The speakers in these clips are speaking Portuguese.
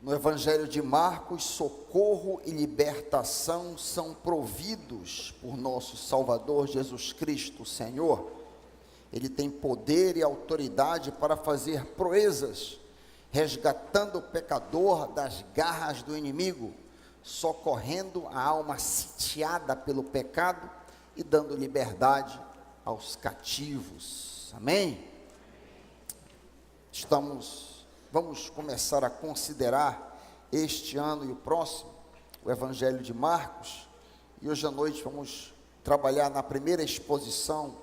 No Evangelho de Marcos, socorro e libertação são providos por nosso Salvador Jesus Cristo, Senhor. Ele tem poder e autoridade para fazer proezas, resgatando o pecador das garras do inimigo, socorrendo a alma sitiada pelo pecado e dando liberdade aos cativos. Amém? Vamos começar a considerar este ano e o próximo, o Evangelho de Marcos, e hoje à noite vamos trabalhar na primeira exposição,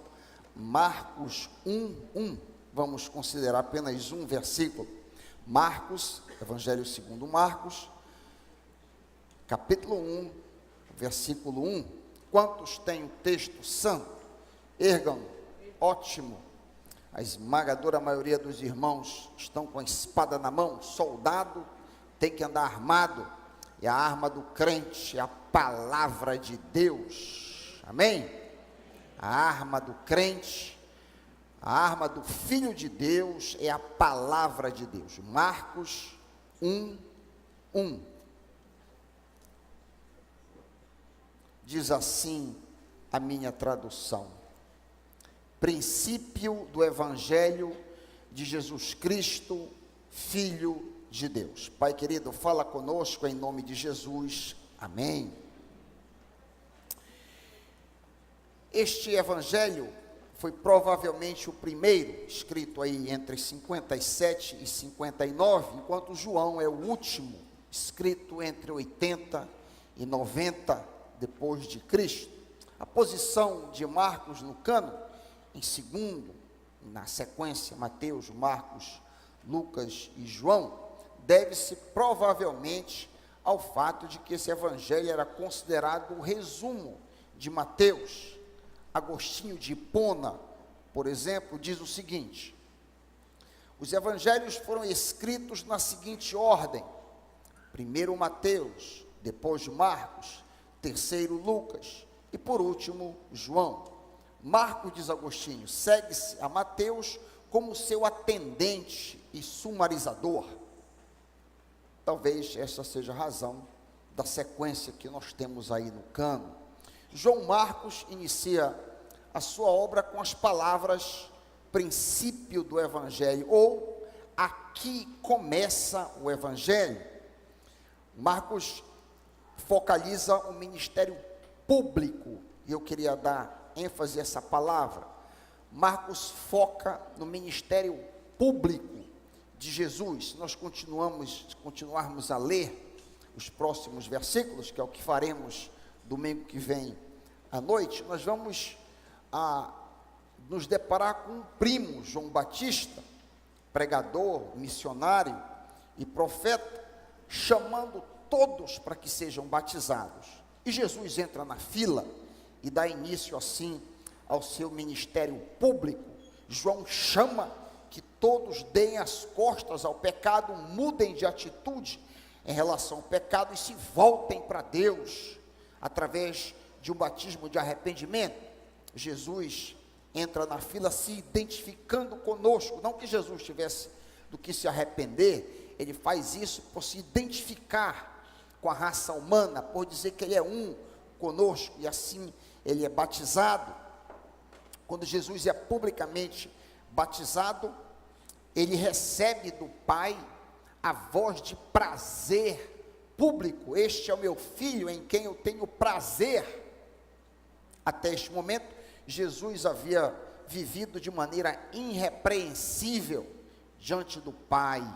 Marcos 1:1. Vamos considerar apenas um versículo. Marcos, Evangelho segundo Marcos, capítulo 1, versículo 1. Quantos têm o texto santo? Ergam, ótimo. A esmagadora maioria dos irmãos estão com a espada na mão. Soldado tem que andar armado, e a arma do crente é a palavra de Deus. Amém? A arma do crente, a arma do Filho de Deus é a palavra de Deus. Marcos 1:1. Diz assim a minha tradução: princípio do Evangelho de Jesus Cristo, Filho de Deus. Pai querido, fala conosco em nome de Jesus. Amém. Este Evangelho foi provavelmente o primeiro, escrito aí entre 57 e 59, enquanto João é o último, escrito entre 80 e 90 depois de Cristo. A posição de Marcos no cânon, em segundo, na sequência, Mateus, Marcos, Lucas e João, deve-se provavelmente ao fato de que esse evangelho era considerado o resumo de Mateus. Agostinho de Hipona, por exemplo, diz o seguinte: os evangelhos foram escritos na seguinte ordem: primeiro Mateus, depois Marcos, terceiro Lucas e por último João. Marcos, diz Agostinho, segue-se a Mateus como seu atendente e sumarizador. Talvez essa seja a razão da sequência que nós temos aí no cânon. João Marcos inicia a sua obra com as palavras princípio do Evangelho, ou aqui começa o Evangelho. Marcos focaliza o ministério público, e eu queria dar ênfase a essa palavra. Marcos foca no ministério público de Jesus. Se nós continuarmos a ler os próximos versículos, que é o que faremos domingo que vem à noite, nós vamos nos deparar com um primo, João Batista, pregador, missionário e profeta, chamando todos para que sejam batizados. E Jesus entra na fila e dá início assim ao seu ministério público. João chama que todos deem as costas ao pecado, mudem de atitude em relação ao pecado e se voltem para Deus, através de um batismo de arrependimento. Jesus entra na fila se identificando conosco, não que Jesus tivesse do que se arrepender, ele faz isso por se identificar com a raça humana, por dizer que ele é um conosco, e assim ele é batizado. Quando Jesus é publicamente batizado, ele recebe do Pai a voz de prazer público: este é o meu filho em quem eu tenho prazer. Até este momento, Jesus havia vivido de maneira irrepreensível diante do Pai.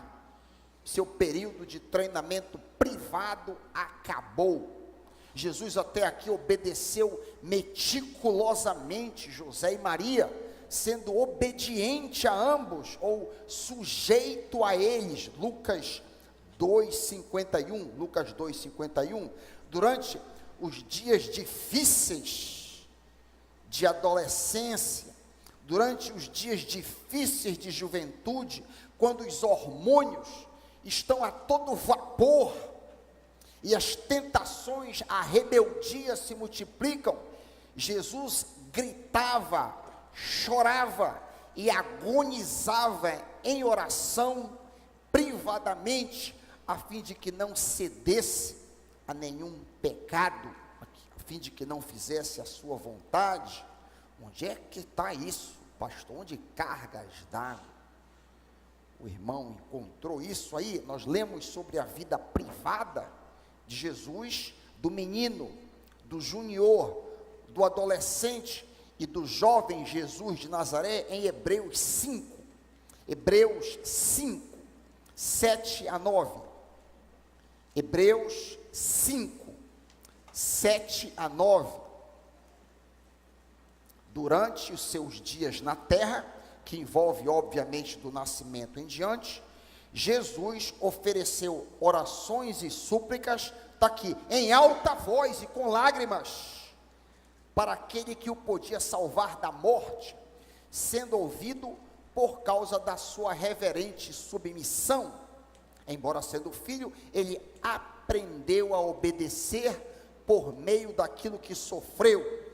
Seu período de treinamento privado acabou. Jesus até aqui obedeceu meticulosamente José e Maria, sendo obediente a ambos, ou sujeito a eles. Lucas 2:51. Durante os dias difíceis de adolescência, durante os dias difíceis de juventude, quando os hormônios estão a todo vapor e as tentações, a rebeldia se multiplicam, Jesus gritava, chorava e agonizava em oração privadamente a fim de que não cedesse a nenhum pecado, a fim de que não fizesse a sua vontade. Onde é que está isso, pastor? Onde cargas d'água? O irmão encontrou isso aí. Nós lemos sobre a vida privada de Jesus, do menino, do junior, do adolescente e do jovem Jesus de Nazaré, em Hebreus 5, Hebreus 5, 7 a 9, Hebreus 5, 7 a 9, durante os seus dias na terra, que envolve obviamente do nascimento em diante, Jesus ofereceu orações e súplicas, está aqui, em alta voz e com lágrimas, para aquele que o podia salvar da morte, sendo ouvido por causa da sua reverente submissão. Embora sendo filho, ele aprendeu a obedecer por meio daquilo que sofreu,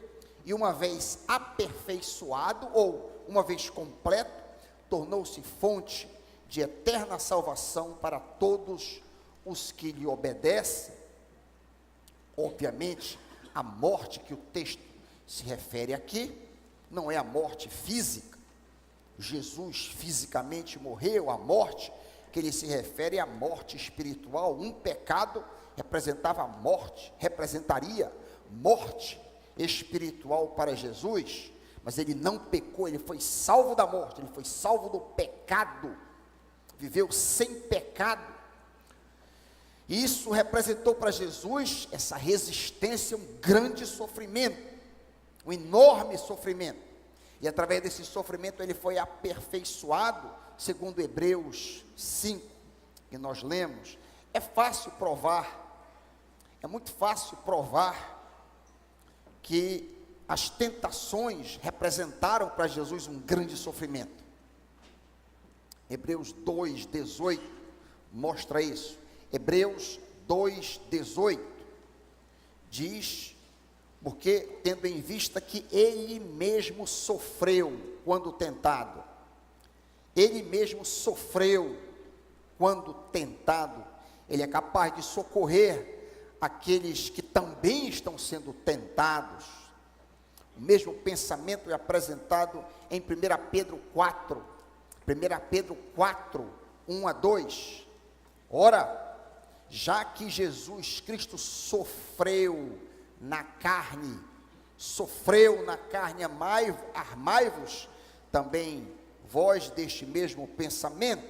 e uma vez aperfeiçoado, ou uma vez completo, tornou-se fonte de eterna salvação para todos os que lhe obedecem. Obviamente, a morte que o texto se refere aqui, não é a morte física. Jesus fisicamente morreu. A morte que ele se refere é a morte espiritual. Um pecado representava morte, representaria morte espiritual para Jesus, mas ele não pecou, ele foi salvo da morte, ele foi salvo do pecado, viveu sem pecado. E isso representou para Jesus, essa resistência, um grande sofrimento, um enorme sofrimento, e através desse sofrimento ele foi aperfeiçoado, segundo Hebreus 5, que nós lemos. É fácil provar, é muito fácil provar que as tentações representaram para Jesus um grande sofrimento. Hebreus 2:18 mostra isso. Hebreus 2:18 diz: porque tendo em vista que ele mesmo sofreu quando tentado, ele mesmo sofreu quando tentado, ele é capaz de socorrer aqueles que também estão sendo tentados. O mesmo pensamento é apresentado em 1 Pedro 4, 1 Pedro 4, 1 a 2. Ora, já que Jesus Cristo sofreu na carne, armai-vos também vós deste mesmo pensamento,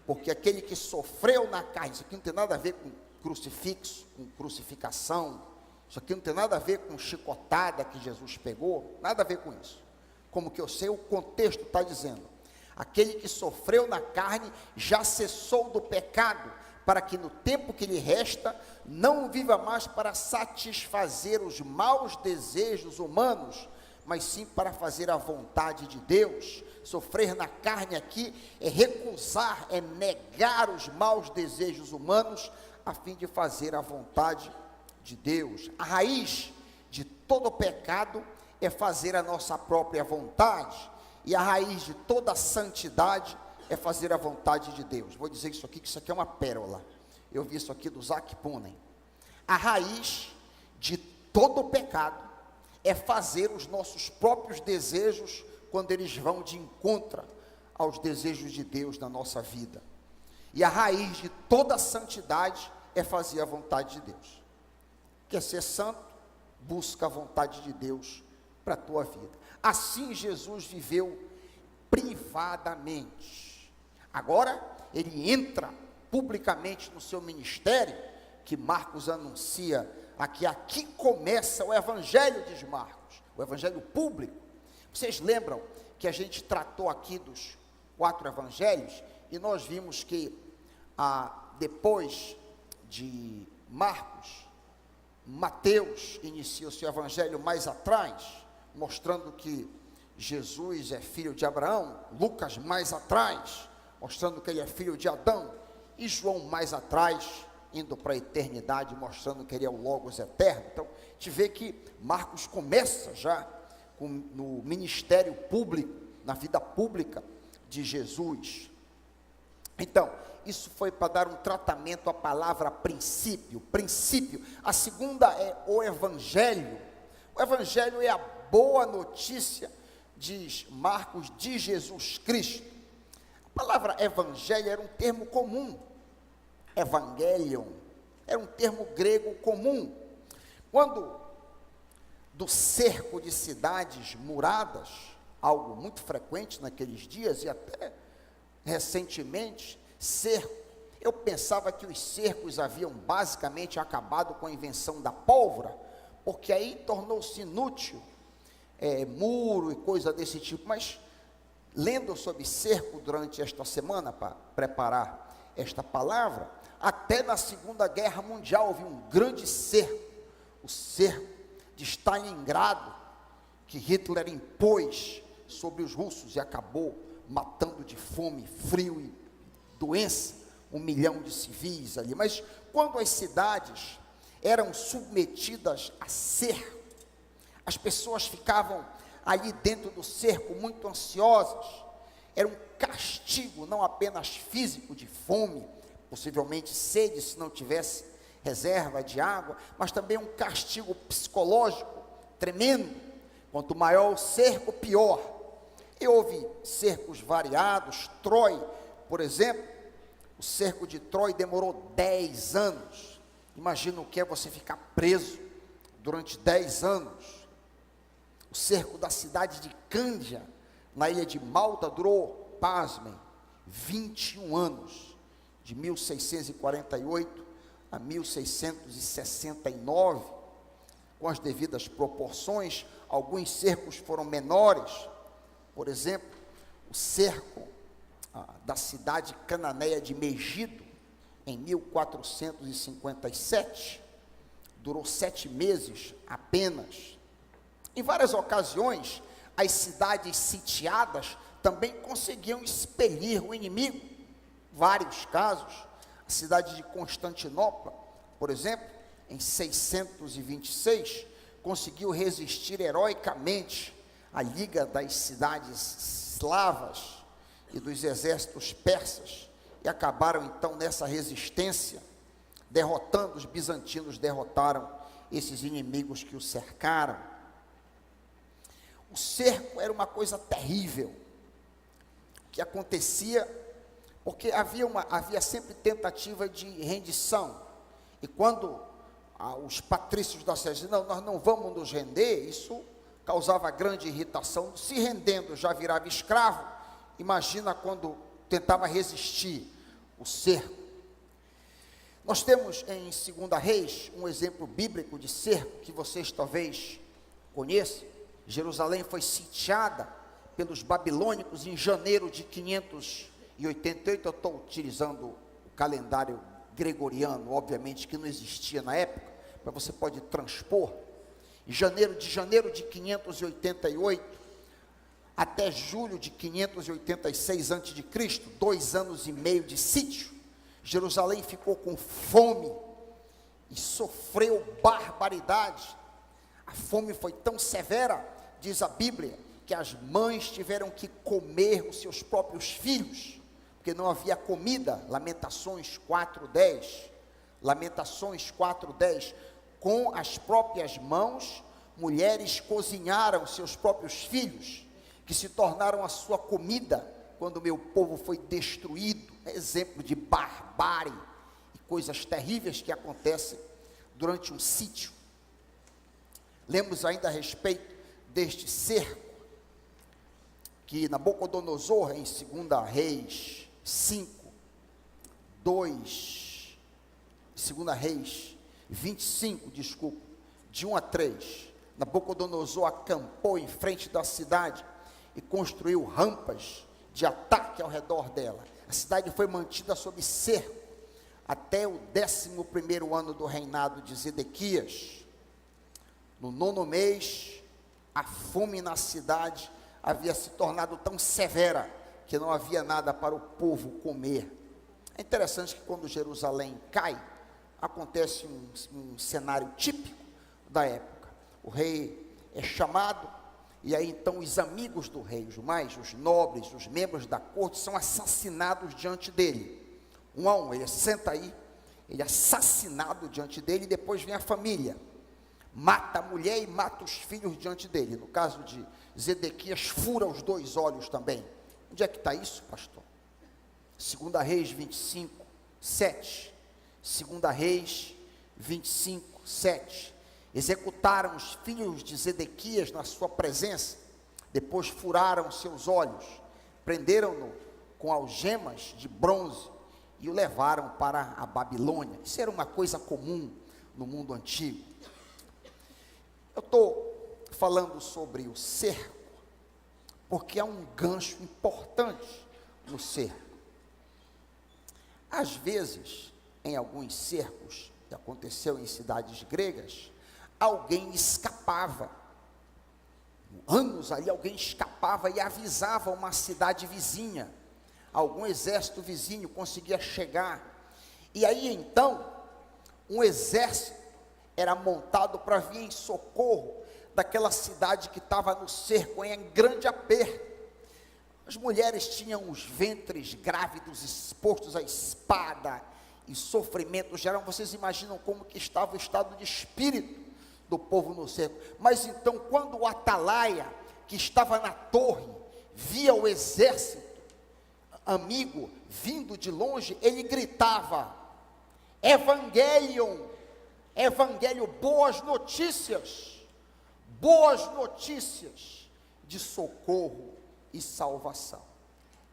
porque aquele que sofreu na carne, isso aqui não tem nada a ver com crucifixo, com crucificação, isso aqui não tem nada a ver com chicotada que Jesus pegou, nada a ver com isso. Como que eu sei, o contexto está dizendo, aquele que sofreu na carne já cessou do pecado, para que no tempo que lhe resta, não viva mais para satisfazer os maus desejos humanos, mas sim para fazer a vontade de Deus. Sofrer na carne aqui é recusar, é negar os maus desejos humanos, a fim de fazer a vontade de Deus. A raiz de todo pecado é fazer a nossa própria vontade, e a raiz de toda santidade é fazer a vontade de Deus. Vou dizer isso aqui, que isso aqui é uma pérola. Eu vi isso aqui do Zac Ponen. A raiz de todo pecado é fazer os nossos próprios desejos, quando eles vão de encontro aos desejos de Deus na nossa vida. E a raiz de toda santidade é fazer a vontade de Deus. Quer ser santo? Busca a vontade de Deus para a tua vida. Assim Jesus viveu privadamente. Agora ele entra publicamente no seu ministério, que Marcos anuncia aqui. Aqui começa o evangelho de Marcos, o evangelho público. Vocês lembram que a gente tratou aqui dos 4 evangelhos, e nós vimos que depois de Marcos, Mateus inicia o seu evangelho mais atrás, mostrando que Jesus é filho de Abraão. Lucas mais atrás, mostrando que ele é filho de Adão. E João mais atrás, indo para a eternidade, mostrando que ele é o Logos eterno. Então, a gente vê que Marcos começa já no ministério público, na vida pública de Jesus. Então, isso foi para dar um tratamento à palavra princípio, princípio. A segunda é o evangelho. O evangelho é a boa notícia, diz Marcos, de Jesus Cristo. A palavra evangelho era um termo comum. Evangelion era um termo grego comum. Quando do cerco de cidades muradas, algo muito frequente naqueles dias e até recentemente, cerco. Eu pensava que os cercos haviam basicamente acabado com a invenção da pólvora, porque aí tornou-se inútil muro e coisa desse tipo. Mas lendo sobre cerco durante esta semana para preparar esta palavra, até na Segunda Guerra Mundial houve um grande cerco, o cerco de Stalingrado, que Hitler impôs sobre os russos e acabou matando de fome, frio e doença 1 milhão de civis ali. Mas quando as cidades eram submetidas a cerco, as pessoas ficavam ali dentro do cerco muito ansiosas. Era um castigo não apenas físico, de fome, possivelmente sede se não tivesse reserva de água, mas também um castigo psicológico tremendo. Quanto maior o cerco, pior. E houve cercos variados. Troy, por exemplo, o cerco de Troy demorou 10 anos. Imagina o que é você ficar preso durante 10 anos. O cerco da cidade de Cândia, na ilha de Malta, durou, pasmem, 21 anos, de 1648 a 1669, com as devidas proporções. Alguns cercos foram menores. Por exemplo, o cerco da cidade cananeia de Megido, em 1457, durou 7 meses apenas. Em várias ocasiões, as cidades sitiadas também conseguiam expelir o inimigo. Vários casos, a cidade de Constantinopla, por exemplo, em 626, conseguiu resistir heroicamente à liga das cidades eslavas e dos exércitos persas, e acabaram então nessa resistência, derrotando, os bizantinos derrotaram esses inimigos que o cercaram. O cerco era uma coisa terrível, que acontecia porque havia sempre tentativa de rendição, e quando os patrícios da cidade diziam, não, nós não vamos nos render, isso causava grande irritação. Se rendendo já virava escravo, imagina quando tentava resistir o cerco. Nós temos em 2 Reis um exemplo bíblico de cerco que vocês talvez conheçam. Jerusalém foi sitiada pelos babilônicos em janeiro de 588, eu estou utilizando o calendário gregoriano, obviamente que não existia na época, mas você pode transpor. Em janeiro de 588 até julho de 586 a.C., 2 anos e meio de sítio, Jerusalém ficou com fome e sofreu barbaridade. A fome foi tão severa, diz a Bíblia, que as mães tiveram que comer os seus próprios filhos, porque não havia comida. Lamentações 4:10, Lamentações 4:10, com as próprias mãos, mulheres cozinharam seus próprios filhos, que se tornaram a sua comida, quando o meu povo foi destruído. Exemplo de barbárie e coisas terríveis que acontecem durante um sítio. Lemos ainda a respeito deste cerco, que Nabucodonosor, em 2 Reis 2 Reis 25, de 1 a 3, Nabucodonosor acampou em frente da cidade e construiu rampas de ataque ao redor dela. A cidade foi mantida sob cerco até o 11º ano do reinado de Zedequias. No 9º mês, a fome na cidade havia se tornado tão severa que não havia nada para o povo comer. É interessante que quando Jerusalém cai, acontece um cenário típico da época. O rei é chamado E aí então os amigos do rei, os nobres, os membros da corte são assassinados diante dele. Um a um, ele senta aí, ele é assassinado diante dele, e depois vem a família. Mata a mulher e mata os filhos diante dele. No caso de Zedequias, fura os 2 olhos também. Onde é que está isso, pastor? 2 Reis 25, 7. 2 Reis 25, 7. Executaram os filhos de Zedequias na sua presença, depois furaram seus olhos, prenderam-no com algemas de bronze e o levaram para a Babilônia. Isso era uma coisa comum no mundo antigo. Eu estou falando sobre o cerco, porque há um gancho importante no cerco. Às vezes, em alguns cercos, que aconteceu em cidades gregas, alguém escapava. Anos ali, alguém escapava e avisava uma cidade vizinha. Algum exército vizinho conseguia chegar. E aí então, um exército era montado para vir em socorro daquela cidade que estava no cerco, em grande aperto. As mulheres tinham os ventres grávidos expostos à espada e sofrimento geral. Vocês imaginam como que estava o estado de espírito do povo no cerco. Mas então, quando o atalaia, que estava na torre, via o exército amigo vindo de longe, ele gritava: Evangelion, Evangelho, boas notícias de socorro e salvação.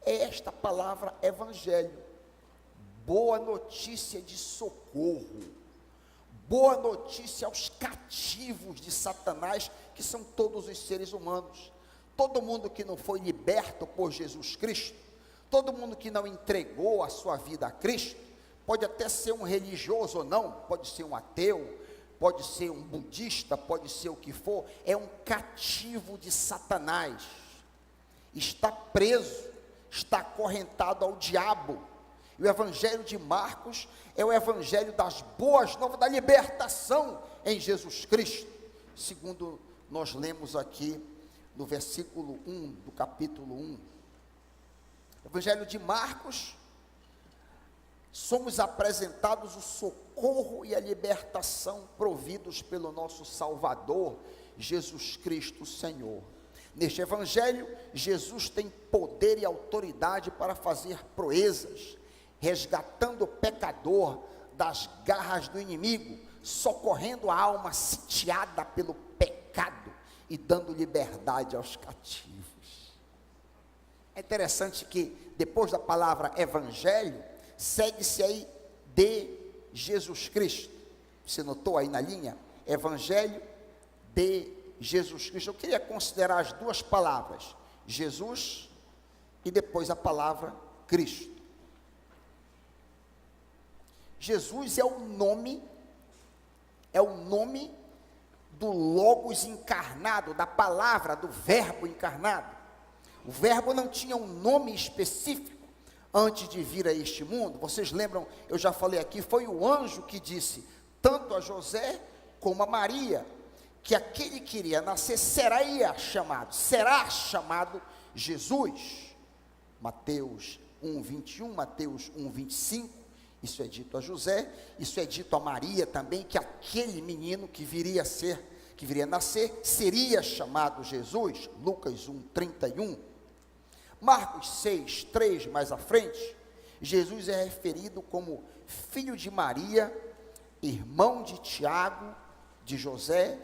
É esta palavra evangelho, boa notícia de socorro, boa notícia aos cativos de Satanás, que são todos os seres humanos. Todo mundo que não foi liberto por Jesus Cristo, todo mundo que não entregou a sua vida a Cristo, pode até ser um religioso ou não, pode ser um ateu, pode ser um budista, pode ser o que for, é um cativo de Satanás, está preso, está acorrentado ao diabo. E o evangelho de Marcos é o evangelho das boas novas, da libertação em Jesus Cristo, segundo nós lemos aqui no versículo 1 do capítulo 1. Evangelho de Marcos, somos apresentados o socorro e a libertação providos pelo nosso Salvador, Jesus Cristo Senhor. Neste evangelho, Jesus tem poder e autoridade para fazer proezas, resgatando o pecador das garras do inimigo, socorrendo a alma sitiada pelo pecado e dando liberdade aos cativos. É interessante que depois da palavra evangelho, segue-se aí de Jesus Cristo. Você notou aí na linha? Evangelho de Jesus Cristo. Eu queria considerar as duas palavras, Jesus e depois a palavra Cristo. Jesus é o nome do Logos encarnado, da palavra, do verbo encarnado. O verbo não tinha um nome específico antes de vir a este mundo. Vocês lembram, eu já falei aqui, foi o anjo que disse, tanto a José como a Maria, que aquele que iria nascer será chamado Jesus. Mateus 1:21, Mateus 1:25, isso é dito a José, isso é dito a Maria também, que aquele menino que viria nascer, seria chamado Jesus. Lucas 1:31. Marcos 6:3, mais à frente, Jesus é referido como filho de Maria, irmão de Tiago, de José,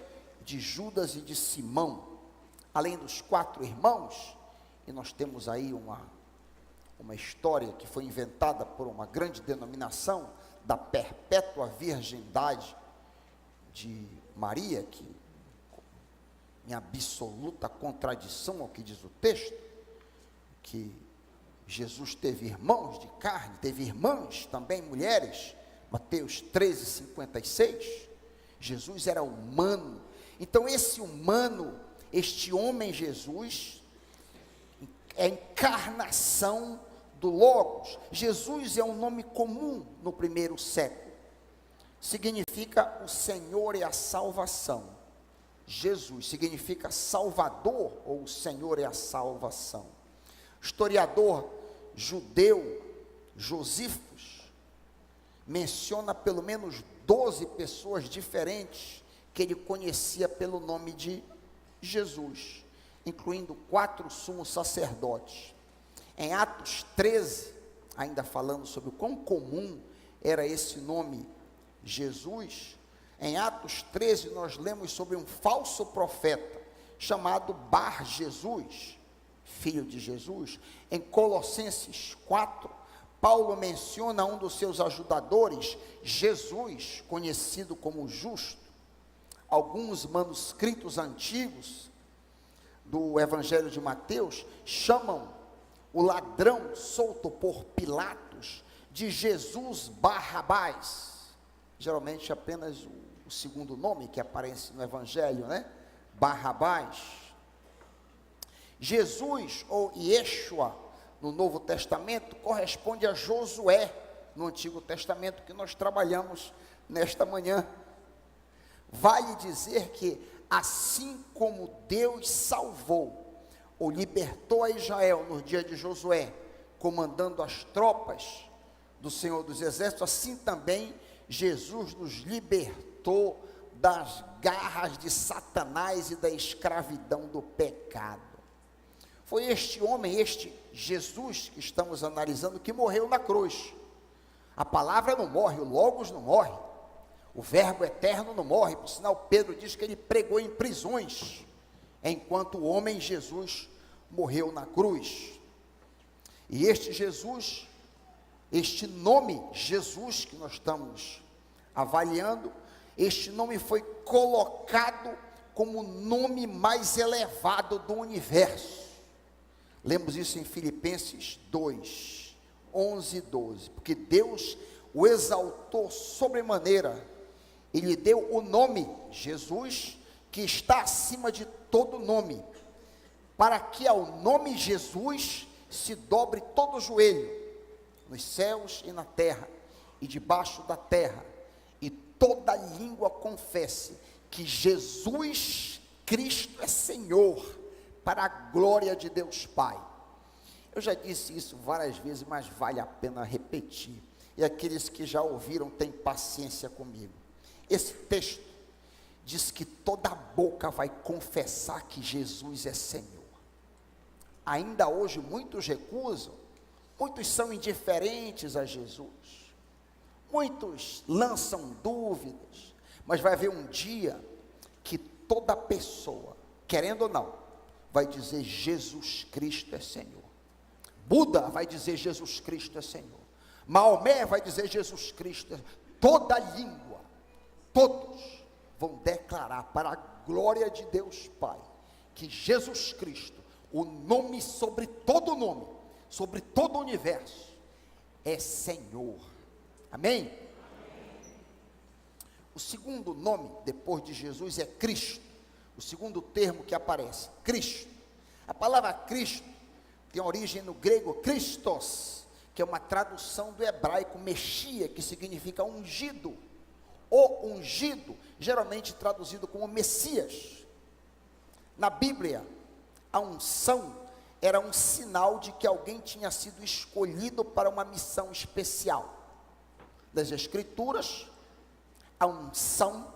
de Judas e de Simão. Além dos 4 irmãos, e nós temos aí uma história que foi inventada por uma grande denominação, da perpétua virgindade de Maria, que em absoluta contradição ao que diz o texto, que Jesus teve irmãos de carne, teve irmãs também, mulheres. Mateus 13:56, Jesus era humano. Então esse humano, este homem Jesus, é a encarnação do Logos. Jesus é um nome comum no primeiro século, significa o Senhor e a salvação. Jesus significa Salvador, ou o Senhor é a salvação. Historiador judeu Josífos menciona pelo menos 12 pessoas diferentes que ele conhecia pelo nome de Jesus, incluindo 4 sumos sacerdotes. Em Atos 13, ainda falando sobre o quão comum era esse nome Jesus, em Atos 13 nós lemos sobre um falso profeta chamado Bar Jesus, filho de Jesus. Em Colossenses 4, Paulo menciona um dos seus ajudadores, Jesus, conhecido como Justo. Alguns manuscritos antigos do Evangelho de Mateus chamam o ladrão solto por Pilatos de Jesus Barrabás. Geralmente apenas o segundo nome que aparece no Evangelho, né? Barrabás. Jesus, ou Yeshua, no Novo Testamento, corresponde a Josué, no Antigo Testamento, que nós trabalhamos nesta manhã. Vale dizer que, assim como Deus salvou ou libertou a Israel no dia de Josué, comandando as tropas do Senhor dos Exércitos, assim também Jesus nos libertou das garras de Satanás e da escravidão do pecado. Foi este homem, este Jesus que estamos analisando, que morreu na cruz. A palavra não morre, o Logos não morre, o Verbo eterno não morre. Por sinal, Pedro diz que ele pregou em prisões, enquanto o homem Jesus morreu na cruz. E este Jesus, este nome Jesus que nós estamos avaliando, este nome foi colocado como o nome mais elevado do universo. Lemos isso em Filipenses 2, 11 e 12, porque Deus o exaltou sobremaneira, e lhe deu o nome Jesus, que está acima de todo nome, para que ao nome Jesus se dobre todo o joelho, nos céus e na terra, e debaixo da terra, e toda língua confesse que Jesus Cristo é Senhor, para a glória de Deus Pai. Eu já disse isso várias vezes, mas vale a pena repetir, e aqueles que já ouviram, têm paciência comigo. Esse texto diz que toda boca vai confessar que Jesus é Senhor. Ainda hoje muitos recusam, muitos são indiferentes a Jesus, muitos lançam dúvidas, mas vai haver um dia que toda pessoa, querendo ou não, vai dizer Jesus Cristo é Senhor. Buda vai dizer Jesus Cristo é Senhor. Maomé vai dizer Jesus Cristo é Senhor. Toda língua, todos vão declarar para a glória de Deus Pai, que Jesus Cristo, o nome sobre todo nome, sobre todo o universo, é Senhor. Amém? O segundo nome, depois de Jesus, é Cristo. O segundo termo que aparece, Cristo. A palavra Cristo tem origem no grego Christos, que é uma tradução do hebraico Mexia, que significa ungido. O ungido, geralmente traduzido como Messias. Na Bíblia, a unção era um sinal de que alguém tinha sido escolhido para uma missão especial. Das Escrituras, a unção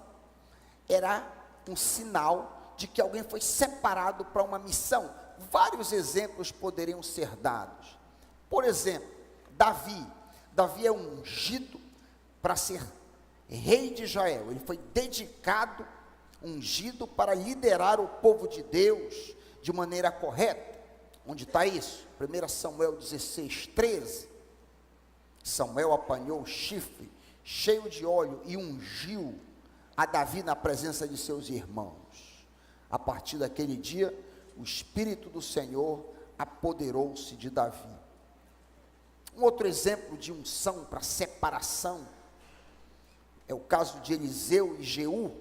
era um sinal de que alguém foi separado para uma missão. Vários exemplos poderiam ser dados. Por exemplo, Davi é ungido para ser rei de Israel. Ele foi dedicado, ungido para liderar o povo de Deus de maneira correta. Onde está isso? 1 Samuel 16, 13. Samuel apanhou o chifre cheio de óleo e ungiu a Davi na presença de seus irmãos. A partir daquele dia, o Espírito do Senhor apoderou-se de Davi. Um outro exemplo de unção para separação é o caso de Eliseu e Jeú.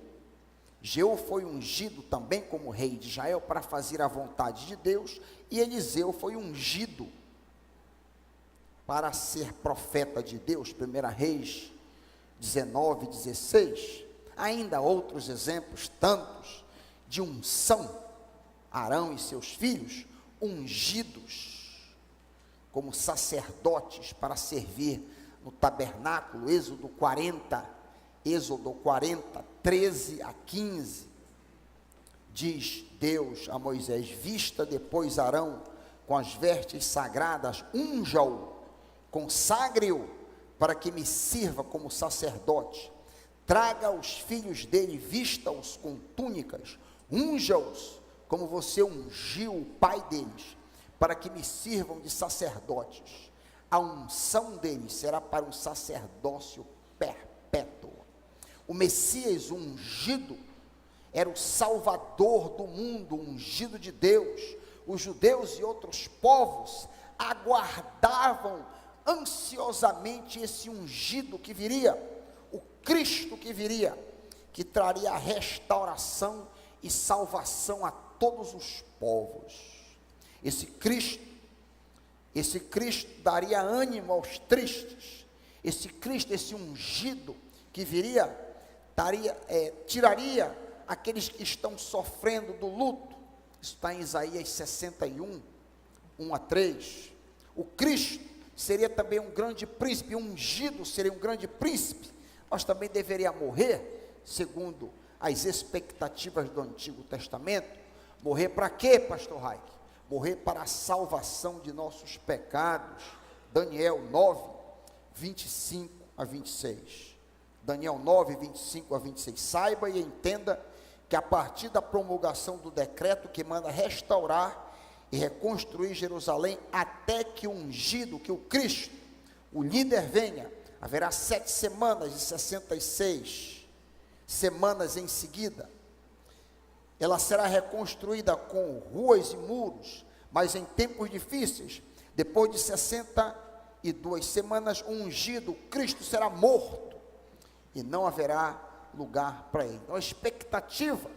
Jeú foi ungido também como rei de Israel para fazer a vontade de Deus, e Eliseu foi ungido para ser profeta de Deus. 1 Reis 19, 16. Ainda outros exemplos, tantos, de unção, Arão e seus filhos, ungidos como sacerdotes para servir no tabernáculo, Êxodo 40, 13 a 15, diz Deus a Moisés: vista depois Arão com as vestes sagradas, unja-o, consagre-o, para que me sirva como sacerdote. Traga os filhos dele, vista-os com túnicas, unja-os, como você ungiu o pai deles, para que me sirvam de sacerdotes. A unção deles será para um sacerdócio perpétuo. O Messias ungido era o Salvador do mundo, ungido de Deus. Os judeus e outros povos aguardavam ansiosamente esse ungido que viria, o Cristo que viria, que traria a restauração e salvação a todos os povos. Esse Cristo daria ânimo aos tristes. Esse Cristo, esse ungido que viria, tiraria aqueles que estão sofrendo do luto. Isso está em Isaías 61, 1 a 3. O Cristo seria também um grande príncipe, ungido seria um grande príncipe, mas também deveria morrer, segundo as expectativas do Antigo Testamento. Morrer para quê, pastor Raik? Morrer para a salvação de nossos pecados. Daniel 9, 25 a 26. Daniel 9, 25 a 26. Saiba e entenda que a partir da promulgação do decreto que manda restaurar e reconstruir Jerusalém, até que o ungido, que o Cristo, o líder venha, haverá 7 semanas e 66 semanas em seguida. Ela será reconstruída com ruas e muros, mas em tempos difíceis. Depois de 62 semanas, o ungido, Cristo, será morto, e não haverá lugar para ele. Então a expectativa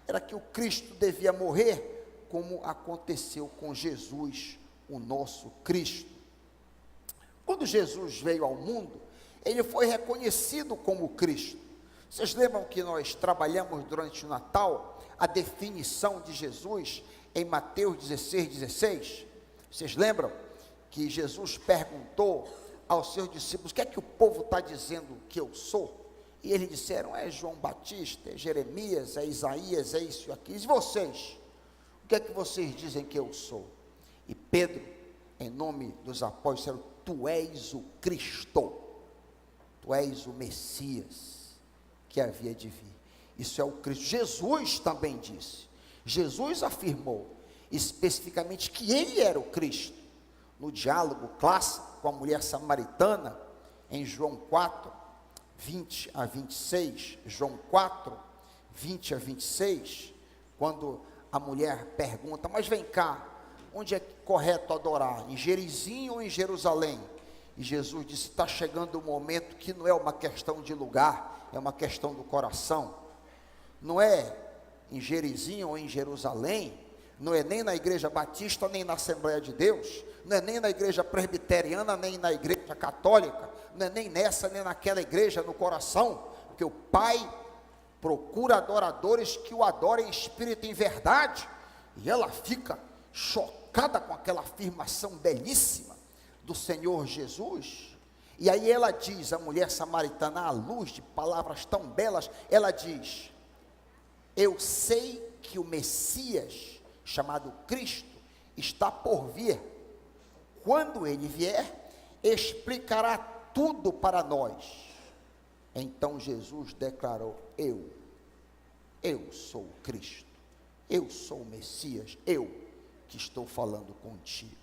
era que o Cristo devia morrer, como aconteceu com Jesus, o nosso Cristo. Quando Jesus veio ao mundo, ele foi reconhecido como Cristo. Vocês lembram que nós trabalhamos durante o Natal a definição de Jesus em Mateus 16, 16? Vocês lembram que Jesus perguntou aos seus discípulos: o que é que o povo está dizendo que eu sou? E eles disseram: é João Batista, é Jeremias, é Isaías, é isso e aquilo. E vocês? O que é que vocês dizem que eu sou? E Pedro, em nome dos apóstolos, disseram: tu és o Cristo, tu és o Messias que havia de vir. Isso é o Cristo. Jesus também disse, Jesus afirmou especificamente que ele era o Cristo, no diálogo clássico com a mulher samaritana, em João 4, 20 a 26, João 4, 20 a 26, quando a mulher pergunta: mas vem cá, onde é correto adorar, em Gerizim ou em Jerusalém? E Jesus disse: está chegando o momento que não é uma questão de lugar, é uma questão do coração. Não é em Gerizim ou em Jerusalém, não é nem na igreja batista, nem na Assembleia de Deus, não é nem na igreja presbiteriana, nem na igreja católica, não é nem nessa, nem naquela igreja, no coração, porque o Pai procura adoradores que o adorem em espírito e em verdade. E ela fica chocada com aquela afirmação belíssima do Senhor Jesus. E aí ela diz, a mulher samaritana, à luz de palavras tão belas, ela diz: eu sei que o Messias, chamado Cristo, está por vir. Quando ele vier, explicará tudo para nós. Então Jesus declarou: eu sou o Cristo, eu sou o Messias, eu que estou falando contigo.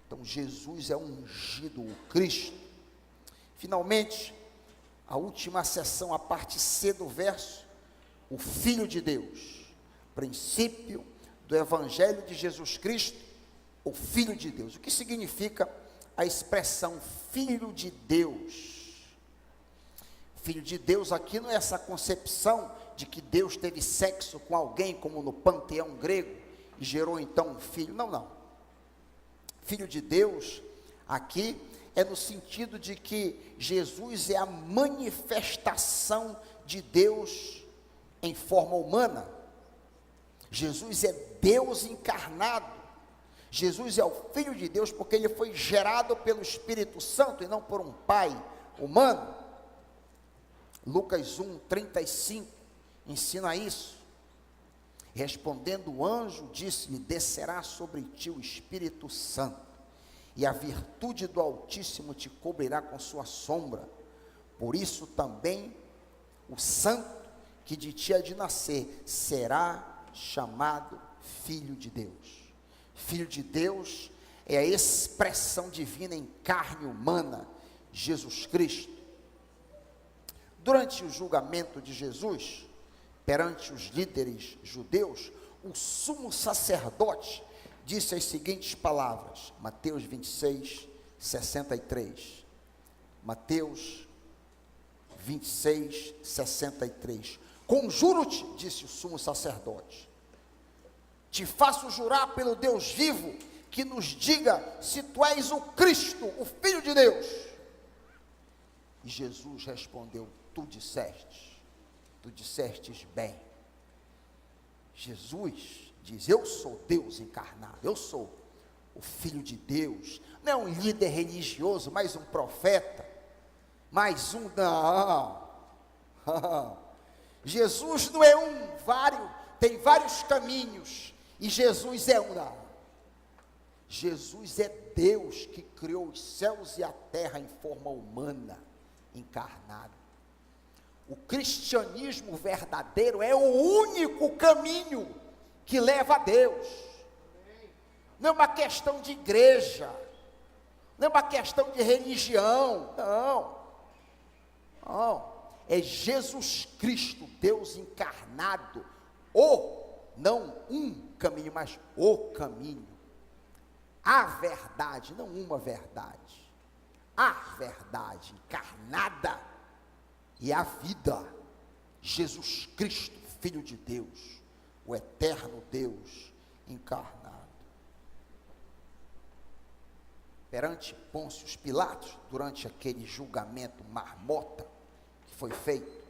Então Jesus é ungido, o Cristo. Finalmente, a última seção, a parte C do verso, o Filho de Deus, princípio do Evangelho de Jesus Cristo, o Filho de Deus. O que significa a expressão Filho de Deus? Filho de Deus aqui não é essa concepção de que Deus teve sexo com alguém, como no panteão grego, e gerou então um filho. Não, não. Filho de Deus aqui é no sentido de que Jesus é a manifestação de Deus em forma humana. Jesus é Deus encarnado. Jesus é o Filho de Deus porque ele foi gerado pelo Espírito Santo e não por um pai humano. Lucas 1:35 ensina isso. Respondendo o anjo, disse-lhe: descerá sobre ti o Espírito Santo, e a virtude do Altíssimo te cobrirá com sua sombra. Por isso também o santo que de ti há de nascer será chamado Filho de Deus. Filho de Deus é a expressão divina em carne humana, Jesus Cristo. Durante o julgamento de Jesus, perante os líderes judeus, o sumo sacerdote disse as seguintes palavras, Mateus 26, 63. Mateus 26, 63. Conjuro-te, disse o sumo sacerdote, te faço jurar pelo Deus vivo, que nos diga se tu és o Cristo, o Filho de Deus. E Jesus respondeu: tu dissestes bem. Jesus diz: eu sou Deus encarnado, eu sou o Filho de Deus. Não é um líder religioso, mais um profeta, mais um, não. Jesus não é tem vários caminhos, e Jesus é um, não. Jesus é Deus que criou os céus e a terra em forma humana, encarnado. O cristianismo verdadeiro é o único caminho que leva a Deus. Não é uma questão de igreja, não é uma questão de religião, não. É Jesus Cristo, Deus encarnado, não um caminho, mas o caminho. A verdade, não uma verdade, a verdade encarnada e a vida. Jesus Cristo, Filho de Deus, o eterno Deus encarnado. Perante Pôncio Pilatos, durante aquele julgamento marmota que foi feito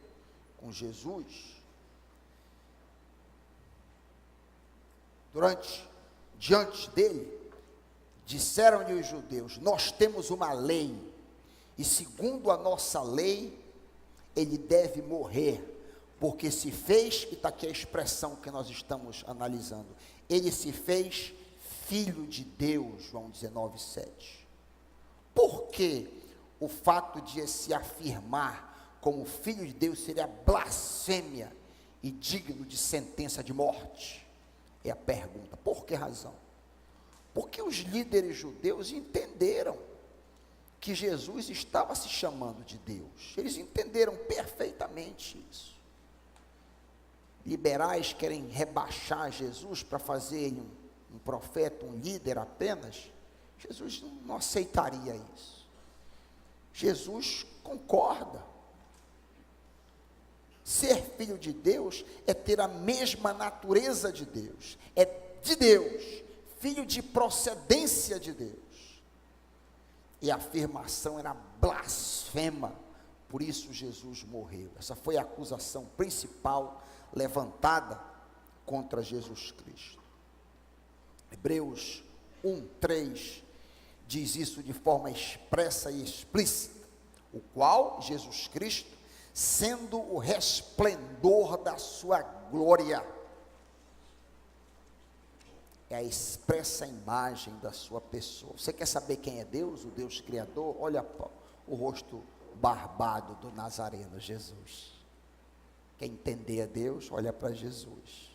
com Jesus, diante dele, disseram-lhe os judeus: nós temos uma lei, e segundo a nossa lei, ele deve morrer, porque se fez, e está aqui a expressão que nós estamos analisando, ele se fez Filho de Deus, João 19:7. Por que o fato de se afirmar como Filho de Deus seria blasfêmia e digno de sentença de morte? É a pergunta. Por que razão? Porque os líderes judeus entenderam que Jesus estava se chamando de Deus. Eles entenderam perfeitamente isso. Liberais querem rebaixar Jesus para fazer ele um profeta, um líder apenas. Jesus não aceitaria isso. Jesus concorda. Ser filho de Deus é ter a mesma natureza de Deus, é de Deus, filho de procedência de Deus. E a afirmação era blasfema, por isso Jesus morreu. Essa foi a acusação principal levantada contra Jesus Cristo. Hebreus 1:3 diz isso de forma expressa e explícita, o qual Jesus Cristo, sendo o resplendor da sua glória, é a expressa imagem da sua pessoa. Você quer saber quem é Deus, o Deus Criador? Olha o rosto barbado do Nazareno, Jesus. Quer entender a Deus? Olha para Jesus.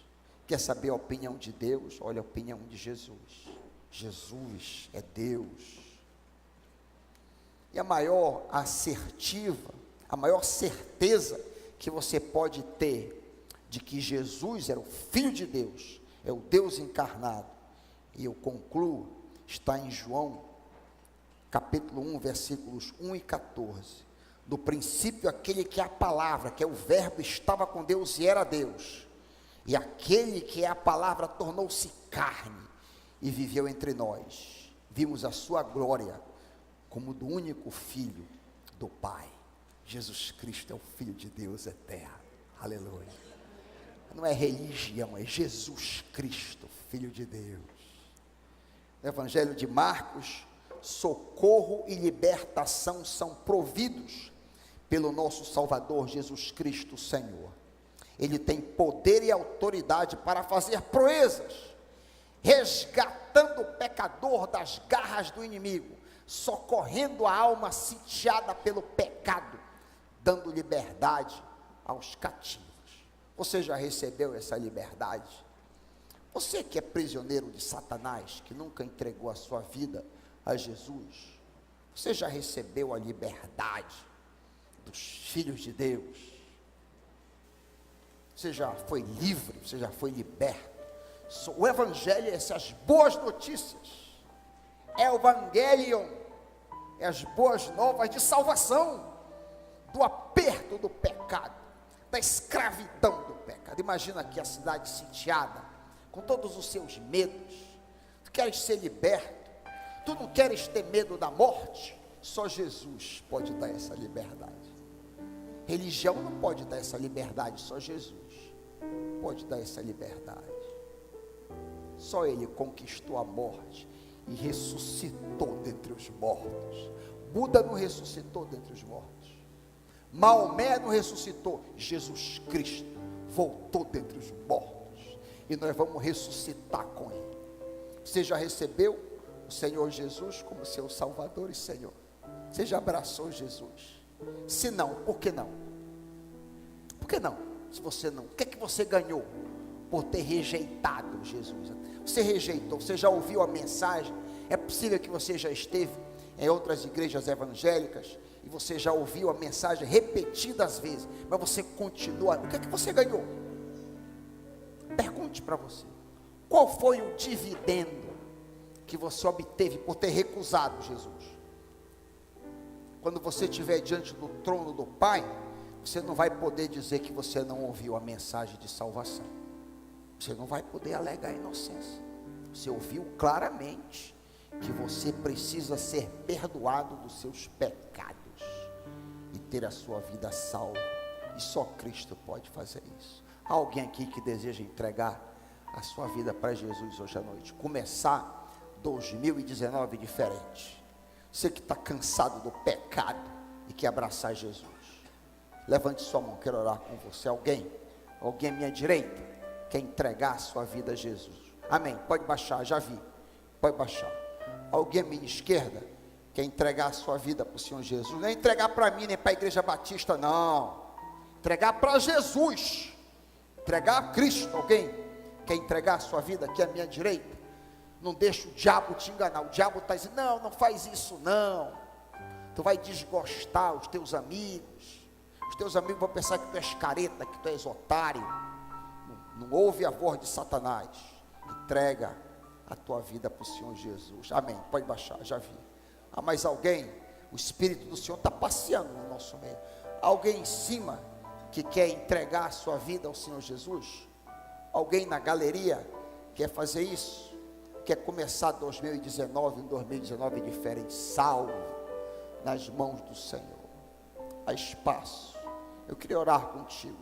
Quer saber a opinião de Deus? Olha a opinião de Jesus. Jesus é Deus. E a maior assertiva, a maior certeza que você pode ter de que Jesus era o Filho de Deus, é o Deus encarnado, e eu concluo, está em João, capítulo 1, versículos 1 e 14, no princípio aquele que é a palavra, que é o verbo, estava com Deus e era Deus, e aquele que é a palavra tornou-se carne, e viveu entre nós, vimos a sua glória, como do único Filho do Pai. Jesus Cristo é o Filho de Deus eterno, aleluia. não é religião, é Jesus Cristo, Filho de Deus. No Evangelho de Marcos, socorro e libertação são providos pelo nosso Salvador Jesus Cristo, Senhor. Ele tem poder e autoridade para fazer proezas, resgatando o pecador das garras do inimigo, socorrendo a alma sitiada pelo pecado, dando liberdade aos cativos. Você já recebeu essa liberdade? Você que é prisioneiro de Satanás, que nunca entregou a sua vida a Jesus, você já recebeu a liberdade dos filhos de Deus? Você já foi livre, você já foi liberto. O Evangelho é essas boas notícias, é o Evangelion, é as boas novas de salvação, do aperto do pecado, da escravidão do pecado. Imagina aqui a cidade sitiada, com todos os seus medos. Tu queres ser liberto, tu não queres ter medo da morte? Só Jesus pode dar essa liberdade. Religião não pode dar essa liberdade, só Jesus pode dar essa liberdade. Só Ele conquistou a morte e ressuscitou dentre os mortos. Buda não ressuscitou dentre os mortos, Maomé não ressuscitou, Jesus Cristo voltou dentre os mortos, e nós vamos ressuscitar com Ele. Você já recebeu o Senhor Jesus como seu Salvador e Senhor? Você já abraçou Jesus? Se não, por que não? Por que não? Se você não, o que é que você ganhou por ter rejeitado Jesus? Você rejeitou, você já ouviu a mensagem? É possível que você já esteve em outras igrejas evangélicas e você já ouviu a mensagem repetidas vezes, mas você continua. O que é que você ganhou? Pergunte para você: qual foi o dividendo que você obteve por ter recusado Jesus? Quando você estiver diante do trono do Pai, você não vai poder dizer que você não ouviu a mensagem de salvação. Você não vai poder alegar inocência. Você ouviu claramente que você precisa ser perdoado dos seus pecados e ter a sua vida salva. E só Cristo pode fazer isso. Há alguém aqui que deseja entregar a sua vida para Jesus hoje à noite? Começar 2019 diferente. Você que está cansado do pecado e quer abraçar Jesus, levante sua mão, quero orar com você. Alguém à minha direita, quer entregar a sua vida a Jesus? Amém, pode baixar, já vi, pode baixar. Alguém à minha esquerda, quer entregar a sua vida para o Senhor Jesus? Não é entregar para mim, nem para a Igreja Batista, não. Entregar para Jesus, entregar a Cristo. Alguém quer entregar a sua vida aqui à minha direita? Não deixa o diabo te enganar. O diabo está dizendo: não, não faz isso não. Tu vai desgostar os teus amigos. Os teus amigos vão pensar que tu és careta, que tu és otário. Não ouve a voz de Satanás. Entrega a tua vida para o Senhor Jesus. Amém, pode baixar, já vi. Há mais alguém? O Espírito do Senhor está passeando no nosso meio. Alguém em cima que quer entregar a sua vida ao Senhor Jesus? Alguém na galeria quer fazer isso? Quer começar 2019, um 2019 diferente, salvo, nas mãos do Senhor? Há espaço. Eu queria orar contigo.